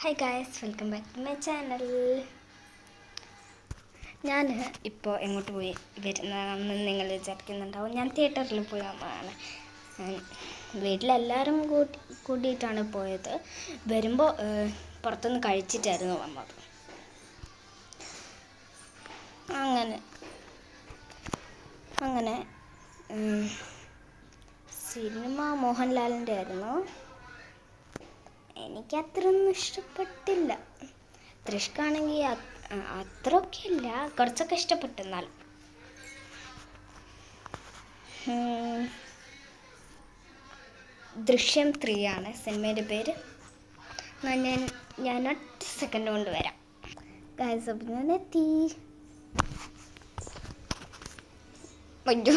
Hi guys, welcome back to my channel. ഞാൻ ഇപ്പോൾ എങ്ങോട്ട് പോയി വരുന്നതെന്ന് നിങ്ങൾ വിചാരിക്കുന്നുണ്ടാവും. ഞാൻ തിയേറ്ററിൽ പോയി വന്നതാണ്. വീട്ടിലെല്ലാവരും കൂടിയിട്ടാണ് പോയത്. വരുമ്പോൾ പുറത്തുനിന്ന് കഴിച്ചിട്ടായിരുന്നു വന്നത്. അങ്ങനെ സിനിമ മോഹൻലാലിൻ്റെ ആയിരുന്നു. എനിക്കത്രയൊന്നും ഇഷ്ടപ്പെട്ടില്ല. ദൃശ്യമാണെങ്കിൽ അത്രയൊക്കെ ഇല്ല, കുറച്ചൊക്കെ ഇഷ്ടപ്പെട്ടെന്നാൽ. ദൃശ്യം 3 ആണ് സിനിമയുടെ പേര്. ഞാൻ ഒറ്റ സെക്കൻഡ് കൊണ്ട് വരാം ഗായ്സ്. അപ്പം ഞാൻ എത്തി. അയ്യോ,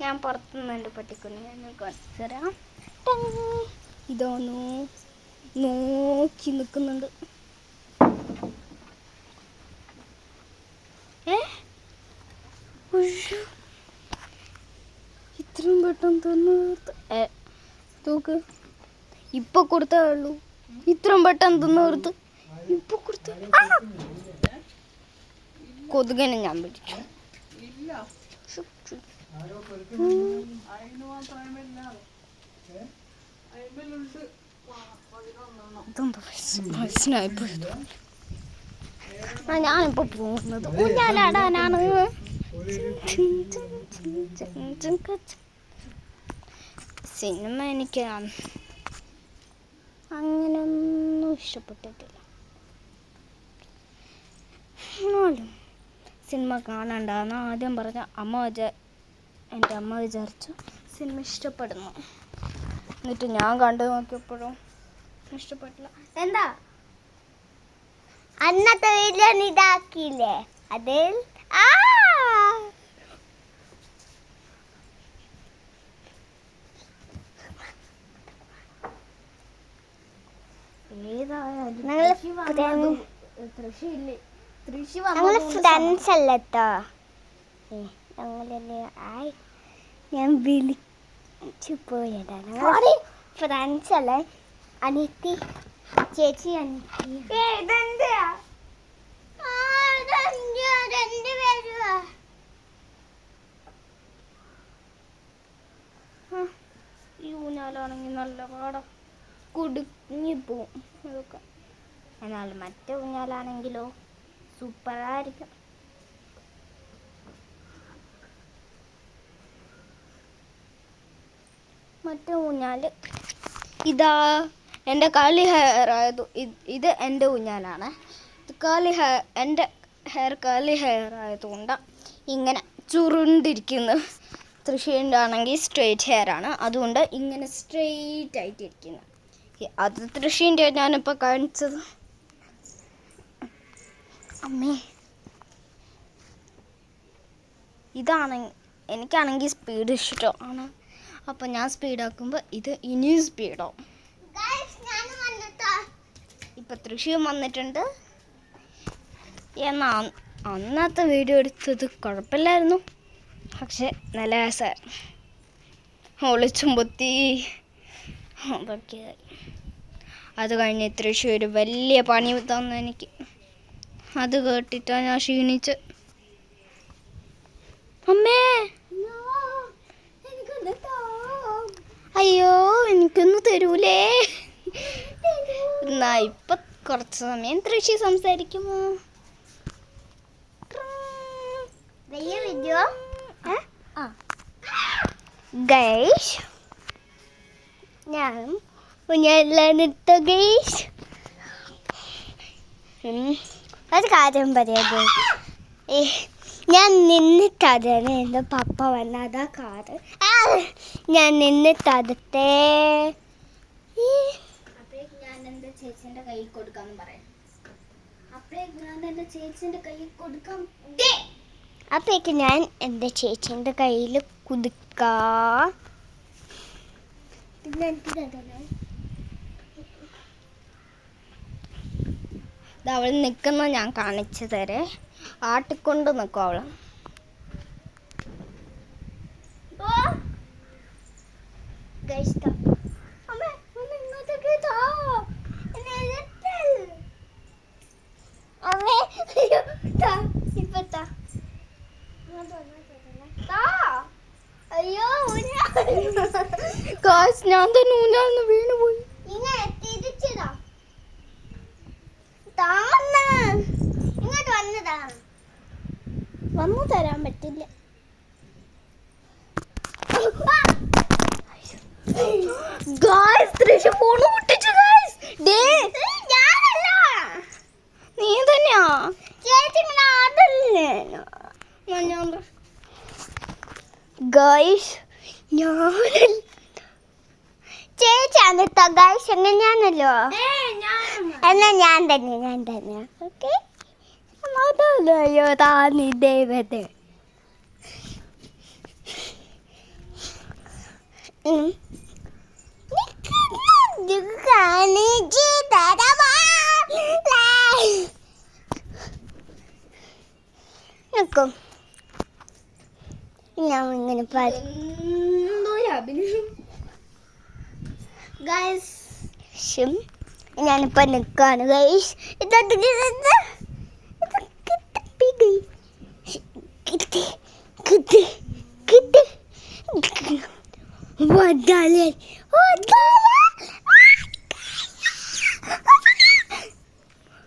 ഞാൻ പുറത്തുനിന്നുണ്ട് പട്ടിക്കുഞ്ഞ്. ഞാൻ കാണിച്ചു തരാം. ഇതൊന്നു നോക്കി നിൽക്കുന്നുണ്ട്. ഇത്രയും പെട്ടെന്ന് തന്നു നോക്ക്. ഇപ്പൊ കൊടുത്തേ ഉള്ളൂ. ഇത്രയും പെട്ടെന്ന് തന്നു ഇപ്പൊ കൊടുത്ത കൊതുകനെ ഞാൻ പിടിച്ചു. ഞാനിപ്പോ പോകുന്നത് ഊഞ്ഞാലാടാനാണ്. സിനിമ എനിക്ക് അങ്ങനൊന്നും ഇഷ്ടപ്പെട്ടിട്ടില്ല. എന്നാലും സിനിമ കാണണ്ടാന്ന് ആദ്യം പറഞ്ഞ എൻ്റെ അമ്മ വിചാരിച്ചു സിനിമ ഇഷ്ടപ്പെടുന്നു. എന്നിട്ട് ഞാൻ കണ്ടു നോക്കിയപ്പോഴും ഇഷ്ടപ്പെട്ടില്ല. എന്താ അന്നത്തെ വീഡിയോ ഇതാക്കിയില്ലേ? അതിൽ ഫ്രണ്ട്സ് അല്ലട്ടോ, ഞാൻ വിളിച്ചു പോയതാണ്. ഫ്രണ്ട്സ് അല്ലേ, അനിയത്തി ചേച്ചി അനിയത്തി. ഈ ഊഞ്ഞാലാണെങ്കിൽ നല്ല പാടാം, കുടുങ്ങിപ്പോവും അതൊക്കെ. എന്നാൽ മറ്റേ ഊഞ്ഞാലാണെങ്കിലോ സൂപ്പറായിരിക്കും. മറ്റേ ഊഞ്ഞാല് ഇതാ എൻ്റെ കാലി ഹെയർ ആയത്. ഇത് എൻ്റെ ഊഞ്ഞാലാണ്. എൻ്റെ കാലി ഹെയർ ആയതുകൊണ്ട് ഇങ്ങനെ ചുരുണ്ടിരിക്കുന്നു. തൃശ്ശൂരിൻ്റെ ആണെങ്കിൽ സ്ട്രെയിറ്റ് ഹെയർ ആണ്, അതുകൊണ്ട് ഇങ്ങനെ സ്ട്രെയിറ്റ് ആയിട്ടിരിക്കുന്നു. അത് തൃശ്ശൂരിൻ്റെ ഞാനിപ്പോൾ കാണിച്ചത്. അമ്മേ, എനിക്കാണെങ്കിൽ സ്പീഡ് ഇഷ്ടമാണ്. അപ്പം ഞാൻ സ്പീഡാക്കുമ്പോൾ ഇത് ഇനിയും സ്പീഡാവും. ഇപ്പം തൃശ്ശൂർ വന്നിട്ടുണ്ട്. എന്നാൽ അന്നത്തെ വീഡിയോ എടുത്തത് കുഴപ്പമില്ലായിരുന്നു, പക്ഷെ നല്ല രസമായിരുന്നു. ഒളിച്ചും പൊത്തി അതൊക്കെയായി. അത് കഴിഞ്ഞ് തൃശ്ശൂർ വലിയ പണി തന്നു എനിക്ക്. അത് കേട്ടിട്ടാണ് ഞാൻ ക്ഷീണിച്ച്. അമ്മേ, അയ്യോ എനിക്കൊന്നും തരൂലേ? എന്നാ ഇപ്പൊ കുറച്ച് സമയം തൃശ്ശൂർ സംസാരിക്കുമോ? വീഡിയോ ഗൈസ്, ഞാൻ കുഞ്ഞിട്ട് ഗൈസ് ഒരു കാര്യം പറയാതെ. ഞാൻ നിന്നിട്ടാണ് എൻ്റെ പപ്പ വന്നത്. ആ കാറ് ഞാൻ നിന്നിട്ടതത്തെ. ഞാൻ എൻ്റെ ചേച്ചിൻ്റെ കൈ കൊടുക്കാന്ന് പറയാം. ഞാൻ എൻ്റെ ചേച്ചിൻ്റെ കൈ കൊടുക്കാം. അപ്പോഴേക്ക് ഞാൻ എൻ്റെ ചേച്ചീൻ്റെ കയ്യിൽ കുതുക്കാം. അവൾ നിൽക്കുന്ന ഞാൻ കാണിച്ചു തരേ. ആട്ടിക്കൊണ്ട് നിൽക്കും അവൾ. ഗൈസ് അമ്മ ഒന്ന് ഇങ്ങോട്ടേക്ക് താ എന്നെ എഴുതൽ അമ്മേ അയ്യോ താ ഇപ്പൊ താ താ അയ്യോ ഗായ്സ് ഞാൻ തന്നെ ഊഞ്ഞാലിന്ന് വീണു പോയി. ഇങ്ങനെ തിരിച്ചതാ താന്ന് ഇങ്ങോട്ട് വന്നതാ വന്നു തരാൻ പറ്റില്ല. ഗായ്സ് തൃശ്ശ ഫോണ് പൊട്ടിച്ചു ഗായ്സ്. ഡേ ഞാനല്ല നീ തന്നെയാ. ചേച്ചി പിന്നെ അതല്ലേ ഗായ്സ് ഞാൻ ചേച്ചിയാണ് കേട്ടോ ഗൈസ് എന്നാ ഞാനല്ലോ എന്നാ ഞാൻ തന്നെ ഓക്കെ അതല്ലയോ താനി ദൈവത്തെ. നിൽക്കും ഞാൻ ഇങ്ങനെ ഗൈസ് ഞാനിപ്പോ നിൽക്കാണ് ഗൈസ്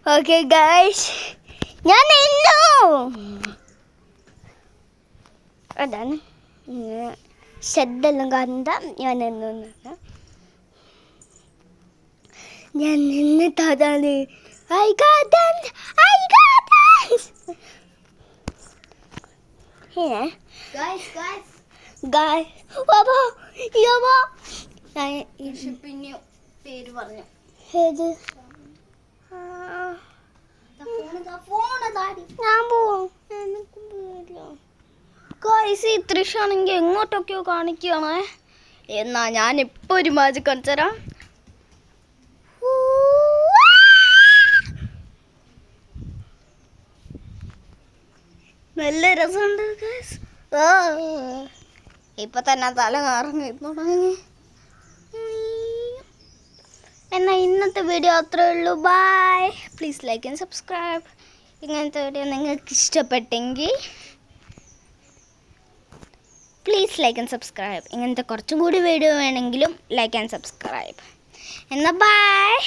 ഓക്കെ ഗായ്സ് ഞാൻ നിന്നു അതാണ് ശ്രദ്ധെല്ലാം കണ്ട ഞാൻ നിന്നു ഞാൻ നിന്നിട്ട് അതാണ്. I got dance. Here. Guys. Guys. Baba. Yaba. പിന്നെ പേര് പറഞ്ഞു. ഏത്? ഞാൻ പോവാം. എനിക്ക് പേടിയാ. ഗായ്സ് ഈ തൃശ്ശാണെങ്കിൽ എങ്ങോട്ടൊക്കെയോ കാണിക്കുകയാണേ. എന്നാ ഞാൻ ഇപ്പൊ ഒരു മാജിക് കാണിച്ചു തരാം. നല്ല രസമുണ്ട് ഗായ്സ്. ഇപ്പൊ തന്നെ തല കറങ്ങി തുടങ്ങി. എന്നാ ഇന്നത്തെ വീഡിയോ അത്രേ ഉള്ളൂ. Bye. Please like and subscribe. ഇങ്ങനത്തെ വീഡിയോ നിങ്ങൾക്ക് ഇഷ്ടപ്പെട്ടെങ്കിൽ പ്ലീസ് ലൈക്ക് ആൻഡ് സബ്സ്ക്രൈബ്. ഇങ്ങനത്തെ കുറച്ചും കൂടി വീഡിയോ വേണമെങ്കിലും ലൈക്ക് ആൻഡ് സബ്സ്ക്രൈബ്. എന്നാൽ ബൈ.